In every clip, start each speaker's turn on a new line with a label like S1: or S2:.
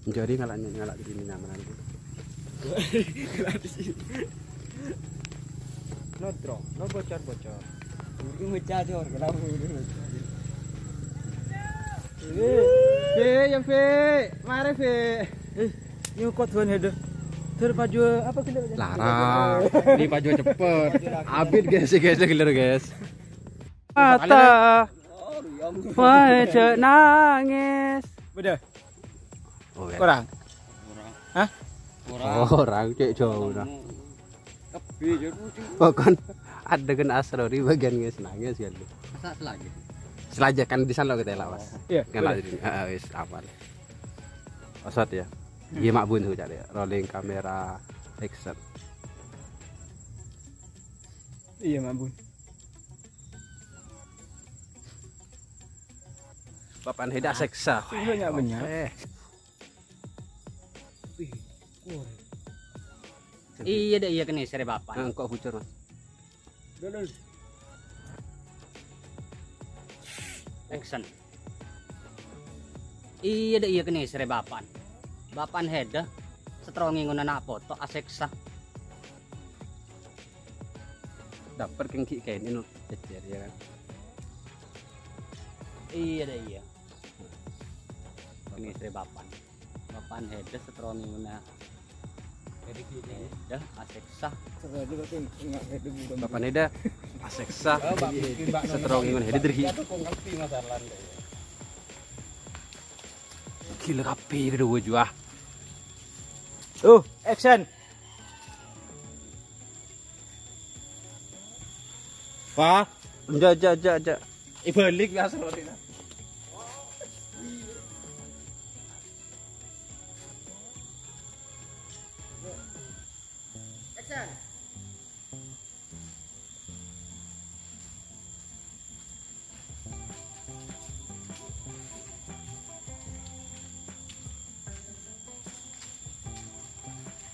S1: Jadi ngalak di sini nyaman aku.
S2: Ngalak di sini. No bocor. Ini ngecacor kenapa ini?
S1: Ya mari
S2: Nyukot tuan header. Terpaju apa kita?
S1: larang. Ini baju cepet. Abid guys guys.
S2: Mata. Wah, cek nangis. Beda.
S1: Oh, ya.
S2: Kurang. Hah?
S1: Orang cek jauh dah. Bahkan ada kan asro di bagian guys nangis kan. Selajah kan di sana kita lawas.
S2: Iya.
S1: Ngelak ini. Wis aman. Osot ya. Iya mak bun tuh cari rolling kamera action.
S2: Iya mak bun.
S1: Papan heda seksa.
S2: Banyak banyak.
S3: Iya deh iya kene sere bapan.
S1: Kok bocor mas?
S3: Action. Iya deh iya kene sere bapan. Bapan heda setrongi ngono nak foto aseksa.
S1: Dapat kengki kayak ini cecer ya kan.
S3: Iya deh iya. Kene sere bapan. Bapan heda setrongi ngono. Jadi heda aseksa.
S1: Papan heda aseksa. Seterong ingon heda derhi. Gila kapi kedua juah.
S2: Action.
S1: Wah, ja. Ibalik biasa roti.
S3: Action.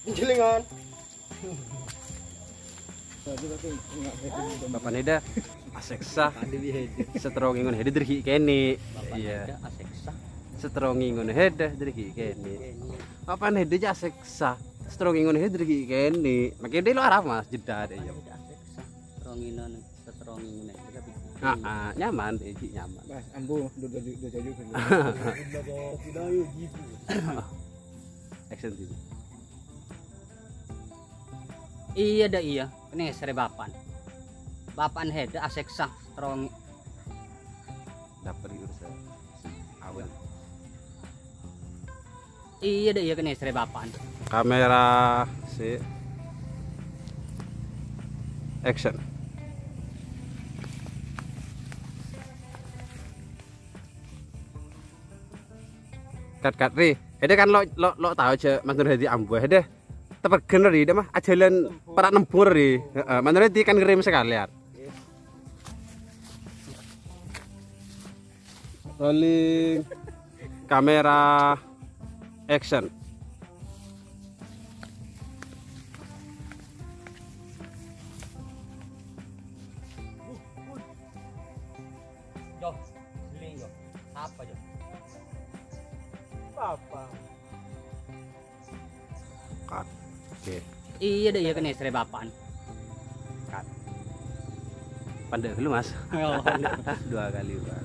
S2: Jelingan.
S1: Papan heda aseksa. Seterong ingon heda derhi kene. Iya.
S3: Aseksa.
S1: Seterong ingon heda derhi kene. Papan heda ja aseksa. Seterong ingon heda derhi kene. Makin dia lo arah mas jeda deh ya.
S3: Aseksa. Setronginan setrongi ngono.
S1: Nyaman deh nyaman.
S2: Mas, ambu udah jaju.
S1: Action TV.
S3: Iya dah iya, kene sere bapan. Bapan heda aseksa strong.
S1: Dapat urusan awal.
S3: Iya dah iya kene sere bapan.
S1: Kamera si action. Kat ri. Hede kan lo tahu aja Mas Nur Hadi ambuh hede. Tepat gener di mah ajalan para nembur di. Heeh, Mas Nur Hadi kan ngirim sekalian. Rolling kamera action.
S3: Yo, seling yo. Apa yo?
S2: Apa?
S1: Kat. Oke.
S3: Iya dah iya kene sere bapan.
S1: Kat. Pandai dulu Mas. Dua kali, Pak.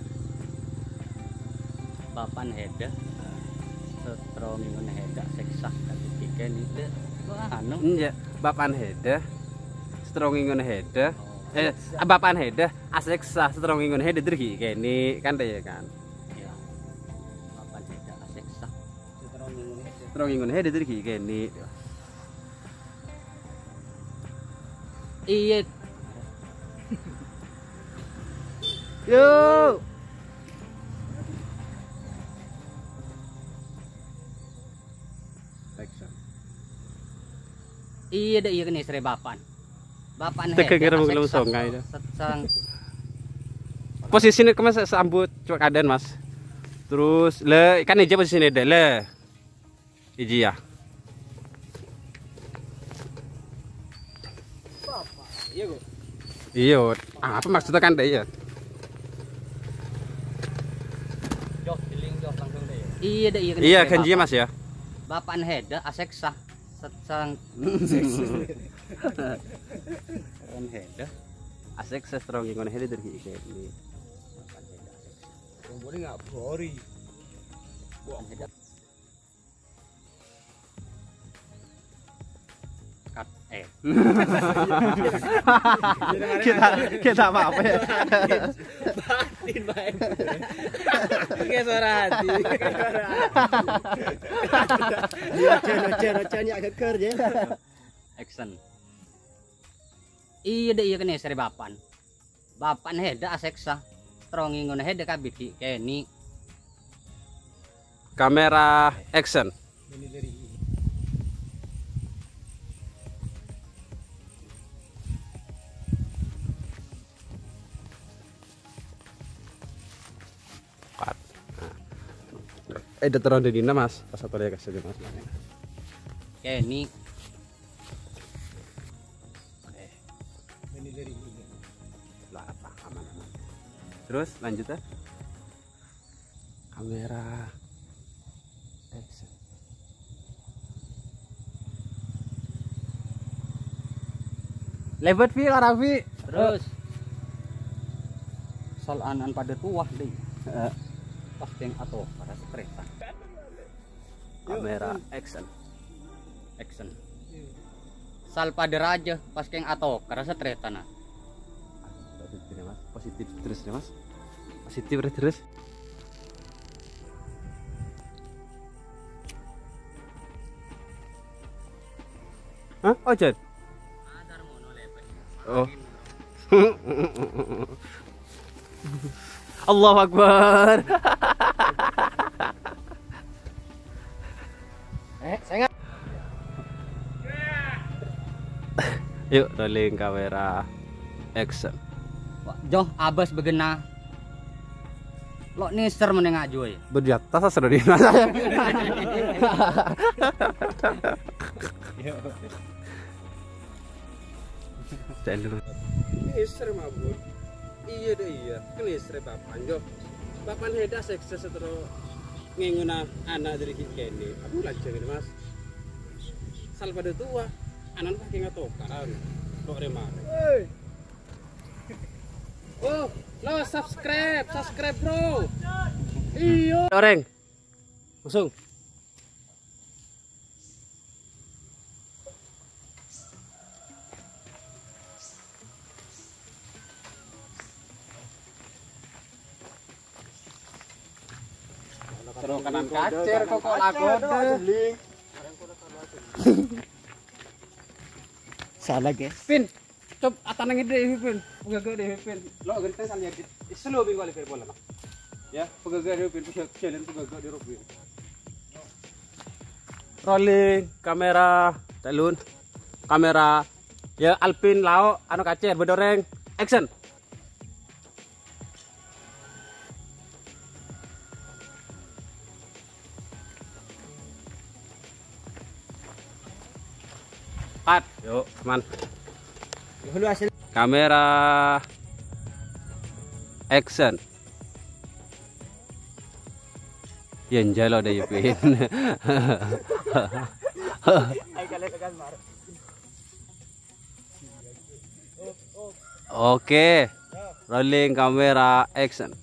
S3: Bapan heda strong ngono heda seksa kaki kene itu. Wah anu.
S1: Iya, bapan heda. Strong ingon heda. Bapan heda aseksa strong ingon heda derhi kene kan deh ya kan.
S3: Iya. Bapan heda aseksa strong ngono heda.
S1: Strong ingon heda derhi kene.
S3: Iya.
S1: Yo. Action.
S3: Iya dah iya kene sere bapan. Bapan
S1: Teka kira mau belum songai dah.
S3: Sang
S1: Posisinya kemas sambut cuma keadaan Mas. Terus le kan aja posisinya deh le. Iji ya.
S2: Iya kok.
S1: Iya. Apa maksudnya kan deh ya?
S3: jok giling jok langsung deh. Iya dah iya kene.
S1: Iya
S3: sere
S1: kanji
S3: bapan.
S1: Mas ya.
S3: Bapak heda aseksa sang kan heda
S1: Asik sestrong ngono hede dari kene.
S3: bapak heda aseksa
S2: Boleh nggak bori?
S3: kat
S1: Kita apa ya?
S2: Batin baik. Kayak suara hati. Dia agak kerja.
S3: action. Iya deh iya kene seri bapan. Bapan heda aseksa. Strongi ngono heda kabeh kene.
S1: Kamera action.
S2: Ini dari
S1: Ada terang di dina mas, pas apa dia kasih mas?
S3: Kene
S2: ini dari
S1: Lah apa aman. Terus lanjut ya. Kamera action. Lewat Vi Arabi.
S3: terus soalan pada tuah deh. Pas yang atau para sekreta.
S1: Kamera action.
S3: Action. Sal pada raja pas keng atau karena setreta nah.
S1: Positif ya mas, positif terus ya mas. Positif terus. Hah? Ojen? Oh. Allahu Akbar.
S2: saya
S1: Yuk rolling kamera action.
S3: Wah, Joh abas begena. Lo niser meneng ajoy.
S1: Berjata seru di mas. Jangan Niser mabur. Iya deh iya. Kan niser papan jo. Papan heda sekses terus ngenguna anak dari kene. Aku lanjut ini mas. Sal pada tua. Anak pakai ngatokan. Kok remare. Oh, lo subscribe bro. Iyo. Goreng. Langsung. Terus kanan kacer kok lakode.
S2: salah guys.
S1: Pin, coba atanang ide Pin. Pegaga deh Pin. Lo geritan salnya di slow bing kali bola mah. Ya, pegaga deh Pin, challenge pegaga di Robin. Rolling kamera, telun. Kamera. Ya Alpin lao anu kacer bedoreng. Action. Cut. Yuk, teman.
S2: Dulu hasil
S1: Kamera action. Yen jalo deh Pin. Oke. Rolling kamera action.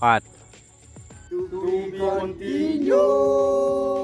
S1: Cut.
S2: to be continue.